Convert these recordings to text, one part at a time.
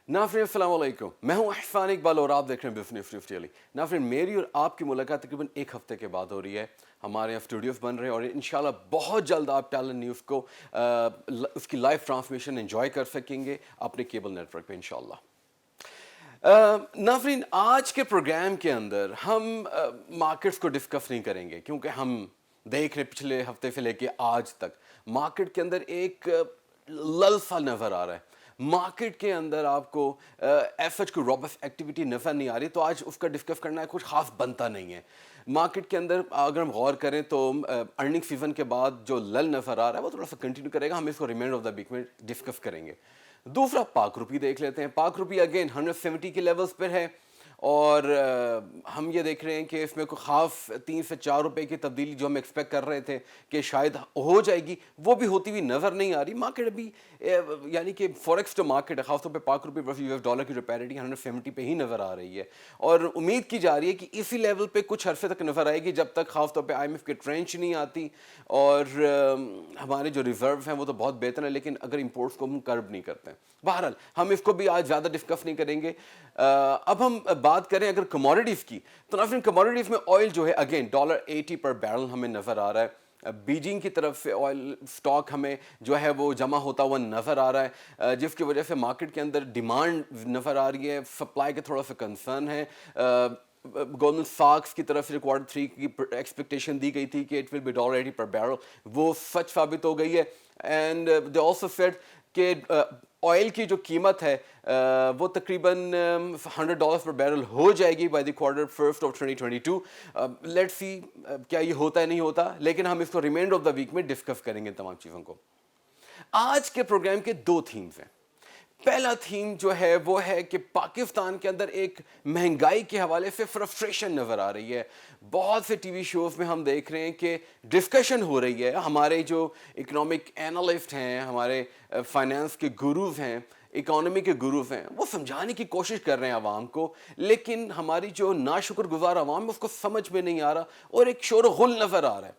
ناظرین السلام علیکم، میں ہوں احسان اقبال اور آپ دیکھ رہے ہیں بزنس 50 علی۔ ناظرین میری اور آپ کی ملاقات تقریباً ایک ہفتے کے بعد ہو رہی ہے، ہمارے یہاں اسٹوڈیوز بن رہے ہیں اور انشاءاللہ بہت جلد آپ ٹیلنٹ نیوز کو اس کی لائیو ٹرانسمیشن انجوائے کر سکیں گے اپنے کیبل نیٹ ورک پہ انشاءاللہ۔ ناظرین آج کے پروگرام کے اندر ہم مارکیٹس کو ڈسکس نہیں کریں گے، کیونکہ ہم دیکھ رہے پچھلے ہفتے سے لے کے آج تک مارکیٹ کے اندر ایک لل سا نظر آ رہا ہے۔ مارکیٹ کے اندر آپ کو ایز سچ کوئی روبسٹ ایکٹیویٹی نظر نہیں آ رہی، تو آج اس کا ڈسکس کرنا ہے کچھ خاص بنتا نہیں ہے۔ مارکیٹ کے اندر اگر ہم غور کریں تو ارننگ سیزن کے بعد جو لل نظر آ رہا ہے وہ تھوڑا سا کنٹینیو کرے گا، ہم اس کو ریمائنڈر آف دا ویک میں ڈسکس کریں گے۔ دوسرا پاک روپی دیکھ لیتے ہیں۔ پاک روپی اگین 170 کے لیولز پر ہے اور ہم یہ دیکھ رہے ہیں کہ اس میں کوئی خاص 3 سے 4 روپے کی تبدیلی جو ہم ایکسپیکٹ کر رہے تھے کہ شاید ہو جائے گی، وہ بھی ہوتی ہوئی نظر نہیں آ رہی۔ مارکیٹ ابھی یعنی کہ فوریکس جو مارکیٹ ہے، خاص طور پہ پاک روپی ورسز US ڈالر کی جو پیرٹی 170 پہ ہی نظر آ رہی ہے، اور امید کی جا رہی ہے کہ اسی لیول پہ کچھ عرصے تک نظر آئے گی، جب تک خاص طور پہ IMF کی ٹرینچ نہیں آتی اور ہمارے جو ریزرو ہیں وہ تو بہت بہتر ہیں، لیکن اگر امپورٹس کو ہم کرب نہیں کرتے ہیں۔ بہرحال ہم اس کو بھی آج زیادہ ڈسکس نہیں کریں گے۔ اب ہم بات کریں اگر کموڈیٹیز کی، تو ناظرین کموڈیٹیز میں آئل جو ہے اگین $80 پر بیرل ہمیں نظر آ رہا ہے۔ بیجنگ کی طرف سے آئل سٹاک ہمیں جو ہے وہ جمع ہوتا ہوا نظر آ رہا ہے، جس کی وجہ سے مارکیٹ کے اندر ڈیمانڈ نظر آ رہی ہے، سپلائی کا تھوڑا سا کنسرن ہے۔ گولڈمن ساکس کی طرف سے Q3 کی ایکسپیکٹیشن دی گئی تھی کہ it will be $80 per barrel, وہ سچ ثابت ہو گئی ہے۔ اینڈ دے آلسو سیڈ کہ آئل کی جو قیمت ہے وہ تقریباً $100 پر بیرل ہو جائے گی by the Q1 of 2022۔ Let's see کیا یہ ہوتا ہے نہیں ہوتا، لیکن ہم اس کو ریمائنڈر آف دا ویک میں ڈسکس کریں گے تمام چیزوں کو۔ آج کے پروگرام کے 2 تھیمز ہیں۔ پہلا تھیم جو ہے وہ ہے کہ پاکستان کے اندر ایک مہنگائی کے حوالے سے فرسٹریشن نظر آ رہی ہے۔ بہت سے ٹی وی شوز میں ہم دیکھ رہے ہیں کہ ڈسکشن ہو رہی ہے، ہمارے جو اکنامک اینالسٹ ہیں، ہمارے فائنانس کے گروز ہیں، اکانومی کے گروز ہیں، وہ سمجھانے کی کوشش کر رہے ہیں عوام کو، لیکن ہماری جو ناشکر گزار عوام ہے اس کو سمجھ میں نہیں آ رہا اور ایک شور و غل نظر آ رہا ہے۔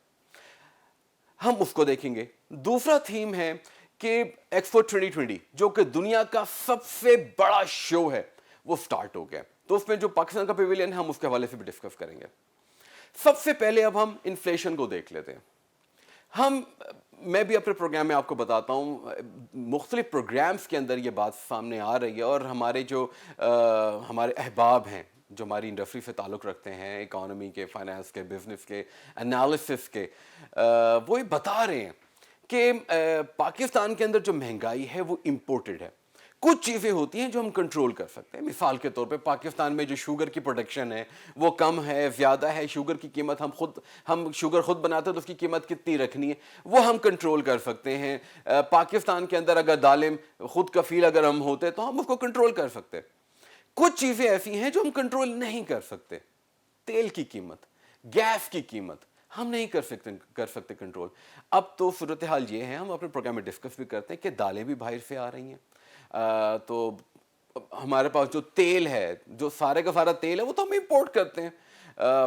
ہم اس کو دیکھیں گے۔ دوسرا تھیم ہے کہ ایکسپو 2020 جو کہ دنیا کا سب سے بڑا شو ہے وہ سٹارٹ ہو گیا، تو اس میں جو پاکستان کا پیویلین ہے ہم اس کے حوالے سے بھی ڈسکس کریں گے۔ سب سے پہلے اب ہم انفلیشن کو دیکھ لیتے ہیں۔ میں بھی اپنے پروگرام میں آپ کو بتاتا ہوں، مختلف پروگرامز کے اندر یہ بات سامنے آ رہی ہے، اور ہمارے جو ہمارے احباب ہیں جو ہماری انڈسٹری سے تعلق رکھتے ہیں، اکانومی کے، فائنانس کے، بزنس کے، انالیسس کے، وہ یہ بتا رہے ہیں کہ پاکستان کے اندر جو مہنگائی ہے وہ امپورٹڈ ہے۔ کچھ چیزیں ہوتی ہیں جو ہم کنٹرول کر سکتے ہیں، مثال کے طور پہ پاکستان میں جو شوگر کی پروڈکشن ہے وہ کم ہے، زیادہ ہے، شوگر کی قیمت ہم شوگر خود بناتے ہیں تو اس کی قیمت کتنی رکھنی ہے وہ ہم کنٹرول کر سکتے ہیں۔ پاکستان کے اندر اگر دالیں خود کفیل اگر ہم ہوتے تو ہم اس کو کنٹرول کر سکتے ہیں۔ کچھ چیزیں ایسی ہیں جو ہم کنٹرول نہیں کر سکتے، تیل کی قیمت، گیس کی قیمت ہم نہیں کر سکتے کنٹرول۔ اب تو صورتحال یہ ہے، ہم اپنے پروگرام میں ڈسکس بھی کرتے ہیں کہ دالیں بھی باہر سے آ رہی ہیں، تو ہمارے پاس جو تیل ہے، جو سارے کا سارا تیل ہے وہ تو ہم امپورٹ کرتے ہیں،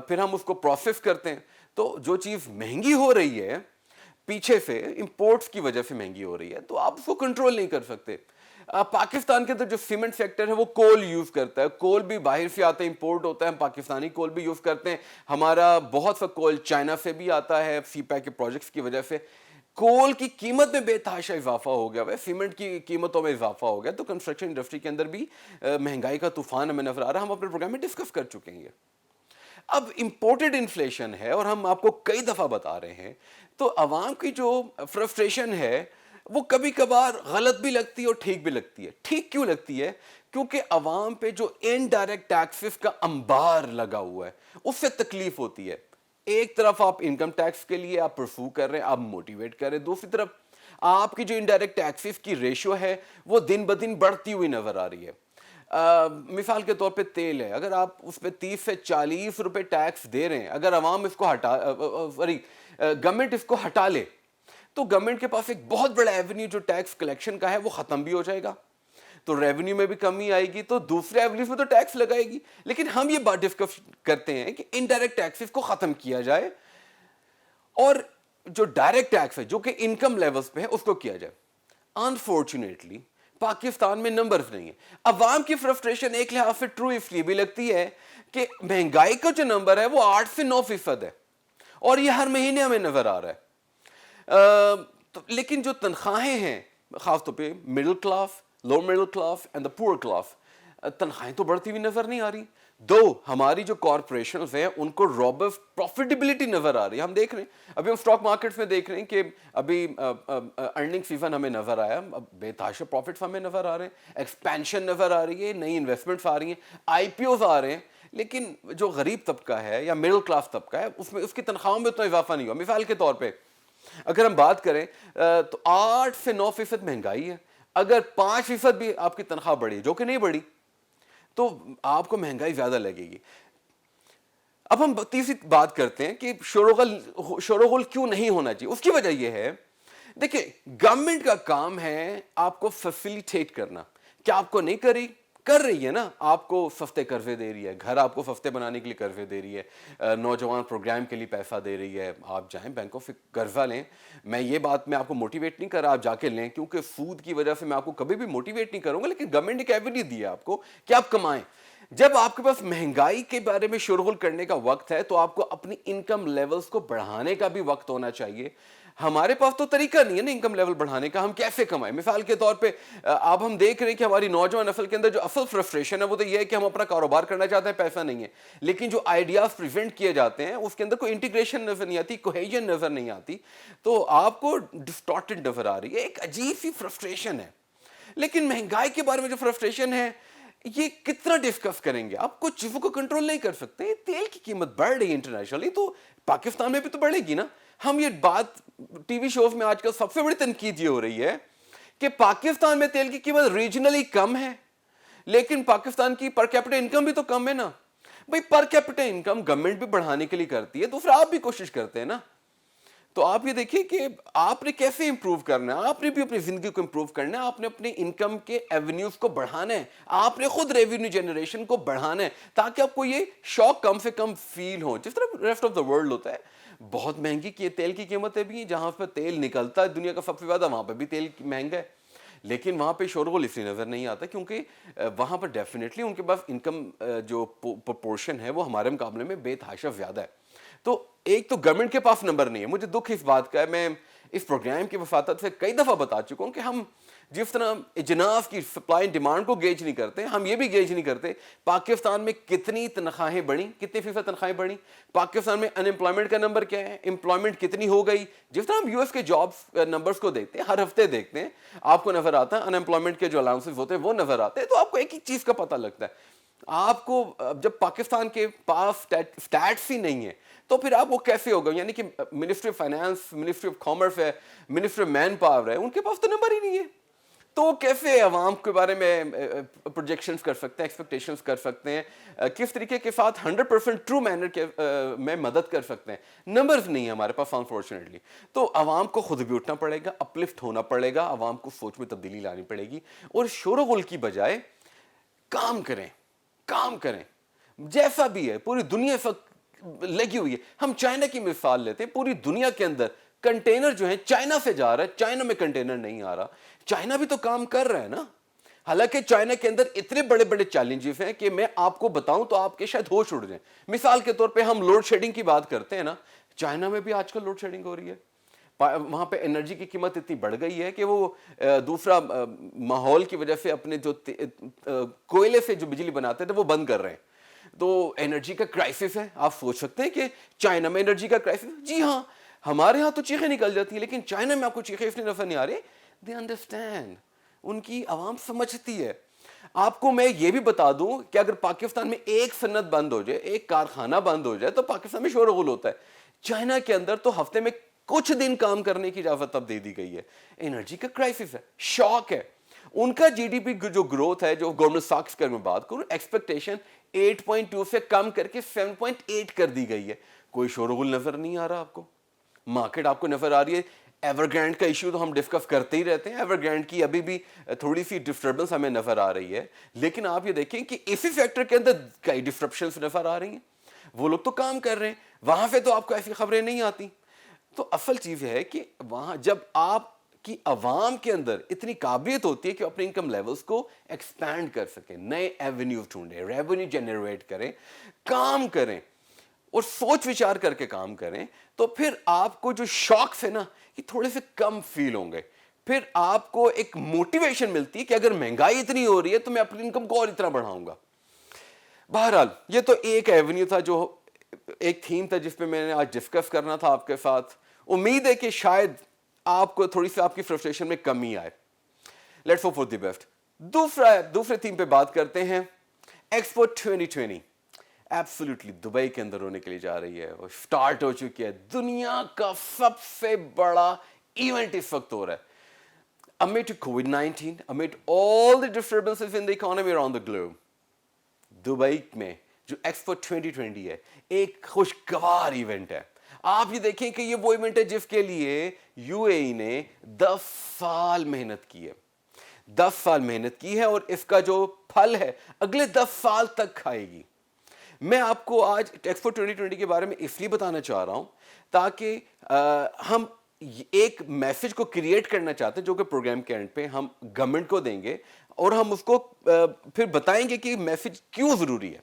پھر ہم اس کو پروسیس کرتے ہیں، تو جو چیز مہنگی ہو رہی ہے پیچھے سے امپورٹس کی وجہ سے مہنگی ہو رہی ہے، تو آپ اس کو کنٹرول نہیں کر سکتے۔ پاکستان کے اندر جو سیمنٹ سیکٹر ہے وہ کول یوز کرتا ہے، کول بھی باہر سے آتا ہے، امپورٹ ہوتا ہے، ہم پاکستانی کول بھی یوز کرتے ہیں، ہمارا بہت سا کول چائنا سے بھی آتا ہے، سی پیک کے پروجیکٹس کی وجہ سے۔ کول کی قیمت میں بے تحاشا اضافہ ہو گیا ہے، سیمنٹ کی قیمتوں میں اضافہ ہو گیا، تو کنسٹرکشن انڈسٹری کے اندر بھی مہنگائی کا طوفان ہمیں نظر آ رہا ہے، ہم اپنے پروگرام میں ڈسکس کر چکے ہیں۔ اب امپورٹڈ انفلیشن ہے اور ہم آپ کو کئی دفعہ بتا رہے ہیں، تو عوام کی جو فرسٹریشن ہے وہ کبھی کبھار غلط بھی لگتی ہے اور ٹھیک بھی لگتی ہے۔ ٹھیک کیوں لگتی ہے؟ کیونکہ عوام پہ جو انڈائریکٹ ٹیکسز کا انبار لگا ہوا ہے اس سے تکلیف ہوتی ہے۔ ایک طرف آپ انکم ٹیکس کے لیے آپ پرسو کر رہے ہیں، آپ موٹیویٹ کر رہے ہیں، دوسری طرف آپ کی جو انڈائریکٹ ٹیکسز کی ریشو ہے وہ دن بدن بڑھتی ہوئی نظر آ رہی ہے۔ مثال کے طور پہ تیل ہے, اگر آپ اس پہ 30 سے 40 روپے ٹیکس دے رہے ہیں, اگر عوام اس کو گورنمنٹ اس کو ہٹا لے تو گورنمنٹ کے پاس ایک بہت بڑا ایونیو جو ٹیکس کلیکشن کا ہے وہ ختم بھی ہو جائے گا, تو ریونیو میں بھی کمی آئے گی, تو دوسرے ایونیوز میں تو ٹیکس لگائے گی. لیکن ہم یہ بات ڈسکس کرتے ہیں کہ انڈائریکٹ ٹیکسز کو ختم کیا جائے اور جو ڈائریکٹ ٹیکس ہے جو کہ انکم لیولز پہ ہے اس کو کیا جائے. انفارچونیٹلی پاکستان میں نمبرز نہیں ہیں. عوام کی فرسٹریشن ایک لحاظ سے ٹرو اس لیے بھی لگتی ہے کہ مہنگائی کا جو نمبر ہے وہ 8 سے 9% ہے اور یہ ہر مہینے ہمیں نظر آ رہا ہے. لیکن جو تنخواہیں ہیں خاص طور پہ middle class, low middle class and the poor class, تنخواہیں تو بڑھتی ہوئی نظر نہیں آ رہی. دو ہماری جو کارپوریشنز ہیں ان کو روبسٹ پروفیٹیبلٹی نظر آ رہی ہے. ہم دیکھ رہے ہیں ابھی ہم اسٹاک مارکیٹس میں دیکھ رہے ہیں کہ ابھی ارننگ سیزن ہمیں نظر آیا, بے تحاشا پروفٹس ہمیں نظر آ رہے ہیں, ایکسپینشن نظر آ رہی ہے, نئی انویسٹمنٹس آ رہی ہیں, آئی پی اوز آ رہے ہیں. لیکن جو غریب طبقہ ہے یا مڈل کلاس طبقہ ہے اس میں اس کی تنخواہوں میں اتنا اضافہ نہیں ہوا. مثال کے طور پہ اگر ہم بات کریں تو 8 سے 9% مہنگائی ہے, اگر 5% بھی آپ کی تنخواہ بڑھی جو کہ نہیں بڑھی تو آپ کو مہنگائی زیادہ لگے گی. اب ہم تیسری بات کرتے ہیں کہ شور و غل کیوں نہیں ہونا چاہیے. اس کی وجہ یہ ہے, دیکھیں گورنمنٹ کا کام ہے آپ کو فیسیلیٹیٹ کرنا. کیا آپ کو نہیں کر رہی ہے نا, آپ کو سستے قرضے دے رہی ہے, گھر آپ کو سستے بنانے کے لیے قرضے دے رہی ہے, نوجوان پروگرام کے لیے پیسہ دے رہی ہے. آپ جائیں بینکوں سے قرضہ لیں. یہ بات میں آپ کو موٹیویٹ نہیں کر رہا, آپ جا کے لیں, کیونکہ سود کی وجہ سے میں آپ کو کبھی بھی موٹیویٹ نہیں کروں گا, لیکن گورنمنٹ نے ایک ایونیو دی ہے آپ کو کہ آپ کمائیں. جب آپ کے پاس مہنگائی کے بارے میں شورغل کرنے کا وقت ہے تو آپ کو اپنی انکم لیولز کو بڑھانے کا بھی وقت ہونا چاہیے. ہمارے پاس تو طریقہ نہیں ہے نا انکم لیول بڑھانے کا, ہم کیسے کمائیں. مثال کے طور پہ اب ہم دیکھ رہے ہیں کہ ہماری نوجوان نسل کے اندر جو اصل فرسٹریشن ہے وہ تو یہ ہے کہ ہم اپنا کاروبار کرنا چاہتے ہیں, پیسہ نہیں ہے, لیکن جو آئیڈیاز پریزنٹ کیے جاتے ہیں اس کے اندر کوئی انٹیگریشن نظر نہیں آتی, کوہیژن نظر نہیں آتی, تو آپ کو ڈسٹارٹڈ نظر آ رہی ہے. ایک عجیب سی فرسٹریشن ہے. لیکن مہنگائی کے بارے میں جو فرسٹریشن ہے یہ کتنا ڈسکس کریں گے, آپ کچھ چیزوں کو کنٹرول نہیں کر سکتے. تیل کی قیمت بڑھ رہی ہے انٹرنیشنلی, تو پاکستان میں بھی تو بڑھے گی نا. ہم یہ بات ٹی وی شوز میں آج کل سب سے بڑی تنقید یہ ہو رہی ہے کہ پاکستان میں تیل کی قیمت ریجنلی کم ہے لیکن پاکستان کی پر کیپٹا انکم بھی تو کم ہے نا. بھائی پر کیپٹا انکم گورنمنٹ بھی بڑھانے کے لیے کرتی ہے, دوسرا آپ بھی کوشش کرتے ہیں نا. تو آپ یہ دیکھیں کہ آپ نے کیسے امپروو کرنا ہے, آپ نے بھی اپنی زندگی کو امپروو کرنا ہے, آپ نے اپنے انکم کے ایونیوز کو بڑھانا ہے, آپ نے خود ریونیو جنریشن کو بڑھانا ہے تاکہ آپ کو یہ شوق کم سے کم فیل ہو جس طرح ریسٹ آف دا ورلڈ ہوتا ہے. بہت مہنگی کی تیل کی قیمتیں بھی ہیں, جہاں پہ تیل نکلتا ہے دنیا کا سب سے زیادہ وہاں پہ بھی تیل مہنگا ہے, لیکن وہاں پہ شورغل اس لیے نظر نہیں آتا کیونکہ وہاں پر ڈیفینیٹلی ان کے پاس انکم جو پرپورشن ہے وہ ہمارے مقابلے میں بے تحاشا زیادہ ہے. تو ایک تو گورنمنٹ کے پاس نمبر نہیں ہے. مجھے دکھ اس بات کا ہے, میں اس پروگرام کی وفاقت سے کئی دفعہ بتا چکا ہوں کہ ہم جس طرح اجناس کی سپلائی اینڈ ڈیمانڈ کو گیج نہیں کرتے, ہم یہ بھی گیج نہیں کرتے پاکستان میں کتنی تنخواہیں بڑھیں, کتنے فیصد تنخواہیں بڑھیں, پاکستان میں ان امپلائمنٹ کا نمبر کیا ہے, امپلائمنٹ کتنی ہو گئی. جس طرح ہم یو ایس کے جابس نمبرز کو دیکھتے ہیں, ہر ہفتے دیکھتے ہیں, آپ کو نظر آتا ہے ان امپلائمنٹ کے جو الاؤنسز ہوتے ہیں وہ نظر آتے ہیں, تو آپ کو ایک ہی چیز کا پتہ لگتا ہے. آپ کو جب پاکستان کے پاس اسٹیٹس ہی نہیں ہے تو پھر آپ وہ کیسے ہوگا, یعنی کہ ministry of finance, ministry of commerce ہے, منسٹری آف مین پاور ہے, ان کے پاس تو نمبر ہی نہیں ہے. تو کیسے عوام کے بارے میں پروجیکشنز کر سکتے ہیں, ایکسپیکٹیشنز کر سکتے ہیں, کس طریقے کے ساتھ 100% ٹرو مینر کے میں مدد کر سکتے ہیں. نمبرز نہیں ہے ہمارے پاس انفارچونیٹلی. تو عوام کو خود بھی اٹھنا پڑے گا, اپلفٹ ہونا پڑے گا, عوام کو سوچ میں تبدیلی لانی پڑے گی اور شور و غل کی بجائے کام کریں. جیسا بھی ہے پوری دنیا لگی ہوئی ہے. ہم چائنا کی مثال لیتے ہیں, پوری دنیا کے اندر کنٹینر جو ہیں چائنا سے جا رہا ہے, چائنا میں کنٹینر نہیں آ رہا. چائنا بھی تو کام کر رہا ہے نا. حالانکہ چائنا کے اندر اتنے بڑے بڑے چیلنجز ہیں کہ میں آپ کو بتاؤں تو آپ کے شاید ہوش اڑ جائیں. مثال کے طور پہ ہم لوڈ شیڈنگ کی بات کرتے ہیں نا, چائنا میں بھی آج کل لوڈ شیڈنگ ہو رہی ہے. وہاں پہ انرجی کی قیمت اتنی بڑھ گئی ہے کہ وہ دوسرا ماحول کی وجہ سے اپنے جو کوئلے سے جو بجلی بناتے تھے وہ بند کر رہے ہیں. تو انرجی کا کرائسس ہے. آپ سوچ سکتے ہیں کہ چائنا میں انرجی کا کرائسس, جی ہاں ہمارے ہاں تو چیخیں نکل جاتی ہیں, لیکن چائنا میں آپ کو چیخیں اس لیے نظر نہیں آ رہی, دے انڈرسٹینڈ, ان کی عوام سمجھتی ہے. آپ کو میں یہ بھی بتا دوں کہ اگر پاکستان میں ایک صنعت بند ہو جائے, ایک کارخانہ بند ہو جائے تو پاکستان میں شور و غل ہوتا ہے. چائنا کے اندر تو ہفتے میں کچھ دن کام کرنے کی اجازت اب دے دی گئی ہے. انرجی کا کرائسس ہے, شاک ہے. ان کا جی ڈی پی جو گروتھ ہے, جو گورنمنٹ اسٹاکس کی میں بات کروں, ایکسپیکٹیشن 8.2 سے کم کر کے 7.8 کر دی گئی ہے. کوئی شور و غل نظر نہیں آ رہا آپ کو. مارکیٹ آپ کو نظر آ رہی ہے. ایور گرینڈ کا ایشو تو ہم ڈسکس کرتے ہی رہتے ہیں, ایور گرینڈ کی ابھی بھی تھوڑی سی ڈسٹربنس ہمیں نظر آ رہی ہے, لیکن آپ یہ دیکھیں کہ اسی سیکٹر کے اندر کئی ڈسٹرپشنس نظر آ رہی ہیں. وہ لوگ تو کام کر رہے ہیں, وہاں پہ تو آپ کو ایسی خبریں نہیں آتی. تو اصل چیز ہے کہ وہاں جب آپ کی عوام کے اندر اتنی قابلیت ہوتی ہے کہ اپنے انکم لیولز کو ایکسپینڈ کر سکیں, نئے ایونیوز ڈھونڈیں, ریونیو جنریٹ کریں, کام کریں اور سوچ وچار کر کے کام کریں, تو پھر آپ کو جو شاکس ہے نا یہ تھوڑے سے کم فیل ہوں گے. پھر آپ کو ایک موٹیویشن ملتی ہے کہ اگر مہنگائی اتنی ہو رہی ہے تو میں اپنی انکم کو اور اتنا بڑھاؤں گا. بہرحال یہ تو ایک ایونیو تھا, جو ایک تھیم تھا جس پہ میں نے آج ڈسکس کرنا تھا آپ کے ساتھ. امید ہے کہ شاید آپ کو تھوڑی سی آپ کی فرسٹریشن میں کمی آئے. Let's hope for the best. دوسرے تھیم پہ بات کرتے ہیں. ایکسپو 2020 ایبسولوٹلی دبئی کے اندر ہونے کے لیے جا رہی ہے, وہ اسٹارٹ ہو چکی ہے. دنیا کا سب سے بڑا ایونٹ اس وقت ہو رہا ہے. amid COVID-19, amid all the disturbances in the economy around the globe, Dubai میں جو ایکسپو 2020 ہے ایک خوشگوار ایونٹ ہے. آپ یہ دیکھیں کہ یہ وہ ایونٹ ہے جس کے لیے یو اے ای نے 10 سال محنت کی ہے, 10 سال محنت کی ہے, اور اس کا جو پھل ہے اگلے 10 سال تک کھائے گی. میں آپ کو آج ایکسپو 2020 کے بارے میں اس لیے بتانا چاہ رہا ہوں تاکہ ہم ایک میسج کو کریٹ کرنا چاہتے ہیں جو کہ پروگرام کے اینڈ پہ ہم گورنمنٹ کو دیں گے, اور ہم اس کو پھر بتائیں گے کہ میسج کیوں ضروری ہے.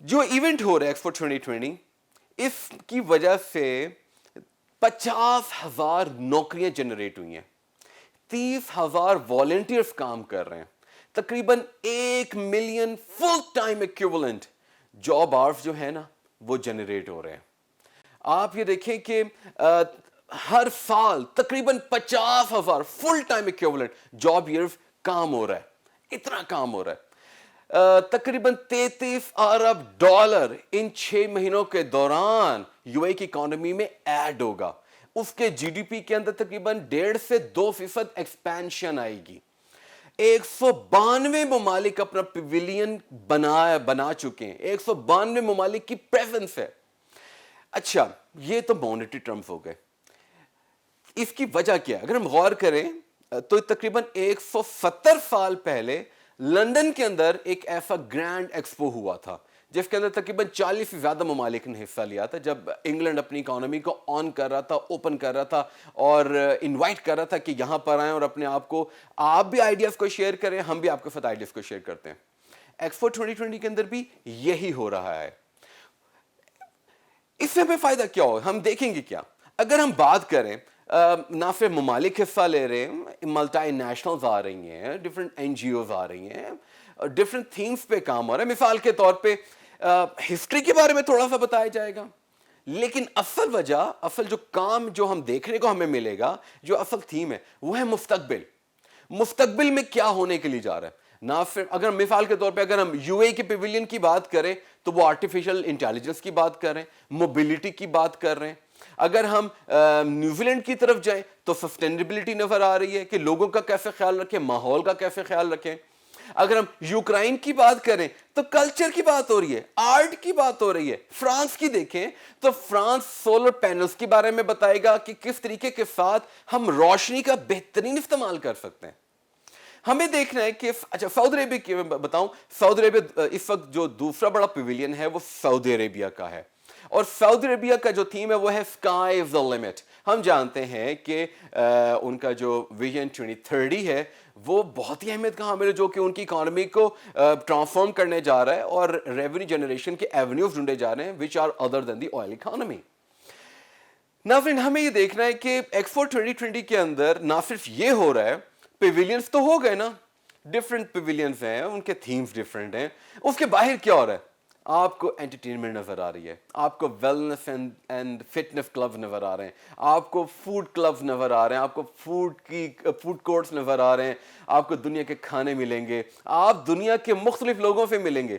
جو ایونٹ ہو رہا ہے ایکسپو 2020, اس کی وجہ سے 50,000 نوکریاں جنریٹ ہوئی ہیں, 30,000 والنٹیئرز کام کر رہے ہیں, تقریباً 1 million full time equivalent job hours جو ہے نا وہ جنریٹ ہو رہے ہیں. آپ یہ دیکھیں کہ ہر سال تقریباً 50,000 full time equivalent job years کام ہو رہا ہے. اتنا کام ہو رہا ہے. تقریباً 33 ارب ڈالر ان 6 مہینوں کے دوران یو اے کی اکانومی میں ایڈ ہوگا. اس کے جی ڈی پی کے اندر تقریباً 1.5 سے 2% ایکسپینشن آئے گی. 192 ممالک اپنا پیویلین بنا چکے ہیں, 192 ممالک کی پریزنس ہے. اچھا, یہ تو مانیٹری ٹرمز ہو گئے. اس کی وجہ کیا ہے؟ اگر ہم غور کریں تو تقریباً 170 سال پہلے لندن کے اندر ایک ایسا گرینڈ ایکسپو ہوا تھا جس کے اندر تقریباً 40 سے زیادہ ممالک نے حصہ لیا تھا, جب انگلینڈ اپنی اکانومی کو آن کر رہا تھا, اوپن کر رہا تھا, اور انوائٹ کر رہا تھا کہ یہاں پر آئیں اور اپنے آپ کو, آپ بھی آئیڈیاز کو شیئر کریں, ہم بھی آپ کے ساتھ آئیڈیاز کو شیئر کرتے ہیں. ایکسپو 2020 کے اندر بھی یہی ہو رہا ہے. اس سے ہمیں فائدہ کیا ہو, ہم دیکھیں گے کیا. اگر ہم بات کریں, نہ صرف ممالک حصہ لے رہے ہیں, ملٹی نیشنلز آ رہی ہیں, ڈفرینٹ این جی اوز آ رہی ہیں, ڈفرینٹ تھیمز پہ کام ہو رہا ہے. مثال کے طور پہ ہسٹری کے بارے میں تھوڑا سا بتایا جائے گا, لیکن اصل وجہ, اصل جو کام جو ہم دیکھنے کو ہمیں ملے گا, جو اصل تھیم ہے وہ ہے مستقبل. مستقبل میں کیا ہونے کے لیے جا رہا ہے. نہ پھر اگر مثال کے طور پہ اگر ہم یو اے کے پیویلین کی بات کریں تو وہ آرٹیفیشل انٹیلیجنس کی بات کر رہے ہیں, موبلٹی کی بات کر رہے ہیں. اگر ہم نیوزی لینڈ کی طرف جائیں تو سسٹینیبلٹی نظر آ رہی ہے کہ لوگوں کا کیسے خیال رکھیں, ماحول کا کیسے خیال رکھیں. اگر ہم یوکرائن کی بات کریں تو کلچر کی بات ہو رہی ہے, آرٹ کی بات ہو رہی ہے. فرانس کی دیکھیں تو فرانس سولر پینلز کے بارے میں بتائے گا کہ کس طریقے کے ساتھ ہم روشنی کا بہترین استعمال کر سکتے ہیں. ہمیں دیکھنا ہے کہ اچھا سعودی عربیہ کی میں بتاؤں, سعودی عربیہ اس وقت جو دوسرا بڑا پیویلین ہے وہ سعودی عربیہ کا ہے, اور سعودی عربیہ کا جو تھیم ہے وہ ہے اسکائی از دا لمٹ. ہم جانتے ہیں کہ ان کا جو ویژن 2030 ہے وہ بہت ہی اہمیت کا حامل ہے, جو کہ ان کی اکانومی کو ٹرانسفارم کرنے جا رہا ہے اور ریونیو جنریشن کے ایونیوز ڈھونڈے جا رہے ہیں which are other than the oil economy. ناظرین, ہمیں یہ دیکھنا ہے کہ ایکسپو 2020 کے اندر نہ صرف یہ ہو رہا ہے, پیویلینز تو ہو گئے نا, ڈفرینٹ پیویلینز ہیں, ان کے تھیمز ڈفرینٹ ہیں. اس کے باہر کیا ہو رہا ہے؟ آپ کو انٹرٹینمنٹ نظر آ رہی ہے, آپ کو ویلنس اینڈ فٹنس کلب نظر آ رہے ہیں, آپ کو فوڈ کلبز نظر آ رہے ہیں, آپ کو فوڈ کورٹس نظر آ رہے ہیں, آپ کو دنیا کے کھانے ملیں گے, آپ دنیا کے مختلف لوگوں سے ملیں گے.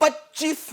25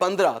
15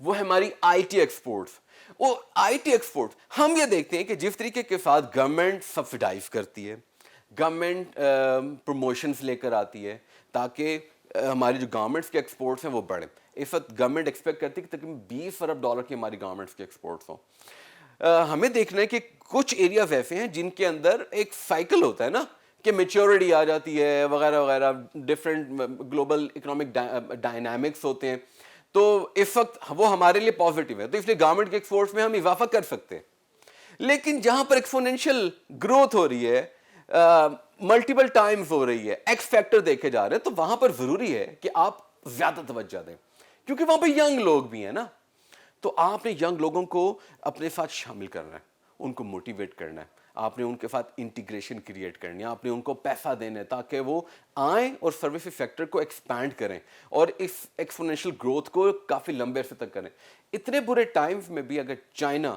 وہ ہے ہماری آئی ٹی ایکسپورٹس. وہ آئی ٹی ایکسپورٹ ہم یہ دیکھتے ہیں کہ جس طریقے کے ساتھ گورنمنٹ سبسڈائز کرتی ہے, گورنمنٹ پروموشنز لے کر آتی ہے تاکہ ہماری جو گورنمنٹس کے ایکسپورٹس ہیں وہ بڑھیں. اس وقت گورنمنٹ ایکسپیکٹ کرتی ہے کہ تقریباً $20 ارب کی ہماری گورنمنٹس کے ایکسپورٹس ہوں. ہمیں دیکھنا ہے کہ کچھ ایریاز ایسے ہیں جن کے اندر ایک سائیکل ہوتا ہے نا, کہ میچورٹی آ جاتی ہے وغیرہ وغیرہ, ڈفرینٹ گلوبل اکنامک ڈائنامکس ہوتے ہیں, تو اس وقت وہ ہمارے لیے پازیٹیو ہے, تو اس لیے گورنمنٹ کے ایکسپورٹس میں ہم اضافہ کر سکتے ہیں. لیکن جہاں پر ایکسپونینشیل گروتھ ہو رہی ہے, ملٹیپل ٹائمز ہو رہی ہے, ایکس فیکٹر دیکھے جا رہے ہیں, تو وہاں پر ضروری ہے کہ آپ زیادہ توجہ دیں, کیونکہ وہاں پہ ینگ لوگ بھی ہیں نا. تو آپ نے ینگ لوگوں کو اپنے ساتھ شامل کرنا ہے, ان کو موٹیویٹ کرنا ہے, آپ نے ان کے ساتھ انٹیگریشن کریٹ کرنی ہے, آپ نے ان کو پیسہ دینا ہے تاکہ وہ آئیں اور سروسز سیکٹر کو ایکسپینڈ کریں اور اس ایکسپونینشیل گروتھ کو کافی لمبے عرصے تک کریں. اتنے برے ٹائمز میں بھی اگر چائنا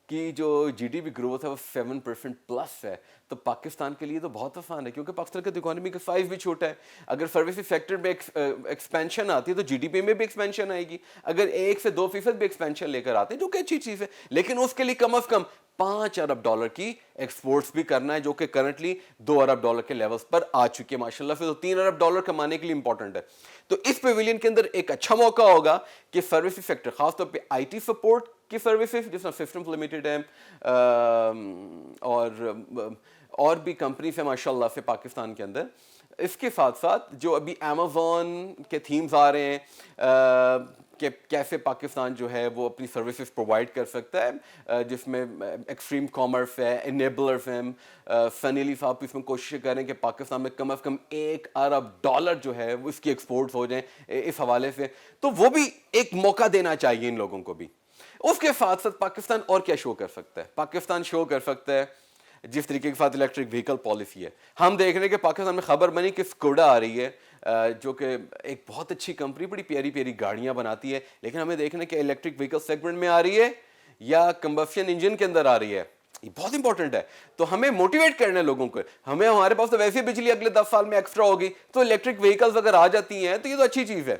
کی جو جی ڈی پی گروتھ ہے وہ 7% پلس ہے, تو پاکستان کے لیے تو بہت آسان ہے, کیونکہ پاکستان کی اکانومی کا سائز بھی چھوٹا ہے. اگر سروسز سیکٹر میں ایکسپینشن آتی ہے تو جی ڈی پی میں بھی ایکسپینشن آئے گی. اگر 1 سے 2% بھی ایکسپینشن لے کر آتے ہیں جو کہ اچھی چیز ہے, لیکن اس کے لیے کم از کم $5 ارب کی ایکسپورٹس بھی کرنا ہے, جو کہ کرنٹلی $2 ارب کے لیولز پر آ چکی ہے ماشاءاللہ سے, تو $3 ارب کمانے کے لیے امپورٹنٹ ہے. تو اس پیویلین کے اندر ایک اچھا موقع ہوگا کہ سروسز سیکٹر, خاص طور پہ آئی ٹی سپورٹ کی سروسز جس میں سسٹمز لمیٹڈ ہے اور بھی کمپنیز ہیں ماشاء اللہ سے پاکستان کے اندر. اس کے ساتھ ساتھ جو ابھی امیزون کے تھیمز آ رہے ہیں کہ کیسے پاکستان جو ہے وہ اپنی سروسز پرووائڈ کر سکتا ہے, جس میں ایکسٹریم کامرس ہے, انیبلرز ہیں. سنی علی صاحب اس میں کوشش کریں کہ پاکستان میں کم از کم $1 ارب جو ہے وہ اس کی ایکسپورٹس ہو جائیں اس حوالے سے, تو وہ بھی ایک موقع دینا چاہیے ان لوگوں کو بھی. اس کے ساتھ ساتھ پاکستان اور کیا شو کر سکتا ہے؟ پاکستان شو کر سکتا ہے جس طریقے کے ساتھ الیکٹرک وہیکل پالیسی ہے. ہم دیکھ رہے ہیں کہ پاکستان میں خبر بنی کہ اسکوڈا آ رہی ہے, جو کہ ایک بہت اچھی کمپنی, بڑی پیاری پیاری گاڑیاں بناتی ہے, لیکن ہمیں دیکھنا ہے کہ الیکٹرک وہیکل سیگمنٹ میں آ رہی ہے یا کمبشن انجن کے اندر آ رہی ہے. یہ بہت امپورٹنٹ ہے, تو ہمیں موٹیویٹ کرنا ہے لوگوں کو. ہمارے پاس تو ویسے بجلی اگلے 10 سال میں ایکسٹرا ہوگی, تو الیکٹرک وہیکلز اگر آ جاتی ہیں تو یہ تو اچھی چیز ہے,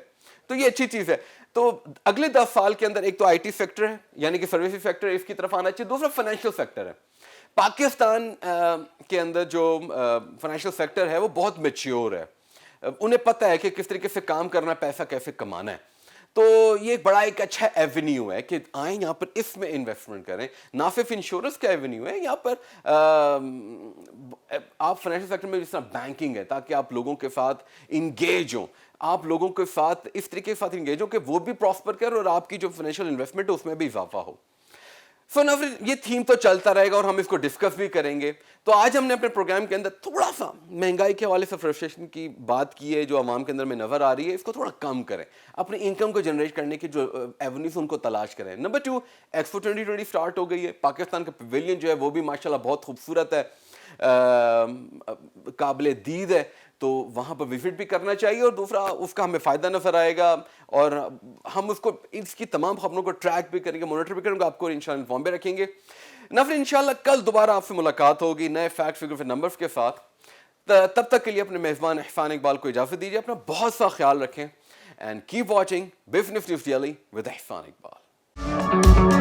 تو یہ اچھی چیز ہے. تو اگلے 10 سال کے اندر ایک تو آئی ٹی سیکٹر ہے, یعنی کہ سروسز سیکٹر, اس کی طرف آنا چاہیے. دوسرا فائنینشیل سیکٹر ہے. پاکستان کے اندر جو فائنینشیل سیکٹر ہے وہ بہت میچیور ہے, انہیں پتہ ہے کہ کس طریقے سے کام کرنا ہے, پیسہ کیسے کمانا ہے. تو یہ بڑا ایک اچھا ایونیو ہے کہ آئیں یہاں پر اس میں انویسٹمنٹ کریں. نہ صرف انشورنس کا ایونیو ہے یہاں پر, آپ فائنینشیل سیکٹر میں جس طرح بینکنگ ہے, تاکہ آپ لوگوں کے ساتھ انگیج ہوں, آپ لوگوں کے ساتھ اس طریقے کے ساتھ انگیج ہوں کہ وہ بھی پراسپر کریں اور آپ کی جو فائنینشیل انویسٹمنٹ ہے اس میں بھی اضافہ ہو. سو ناظرین, یہ تھیم تو چلتا رہے گا اور ہم اس کو ڈسکس بھی کریں گے. تو آج ہم نے اپنے پروگرام کے اندر تھوڑا سا مہنگائی کے حوالے سے فرسٹریشن کی بات کی ہے جو عوام کے اندر میں نظر آ رہی ہے, اس کو تھوڑا کم کریں, اپنی انکم کو جنریٹ کرنے کی جو ایونیوز ان کو تلاش کریں. نمبر 2, ایکسپو 2020 اسٹارٹ ہو گئی ہے. پاکستان کا پیویلین جو ہے وہ بھی ماشاءاللہ بہت خوبصورت ہے, قابل دید ہے, تو وہاں پر وزٹ بھی کرنا چاہیے. اور دوسرا اس کا ہمیں فائدہ نظر آئے گا اور ہم اس کو, اس کی تمام خبروں کو ٹریک بھی کریں گے, مانیٹر بھی کریں گے, آپ کو انشاءاللہ انفارم بھی رکھیں گے. ناظرین انشاءاللہ کل دوبارہ آپ سے ملاقات ہوگی نئے فیکٹ فگر اور نمبرز کے ساتھ. تب تک کے لیے اپنے میزبان احسان اقبال کو اجازت دیجیے. اپنا بہت سا خیال رکھیں, and keep watching business news daily with Ehsan Iqbal.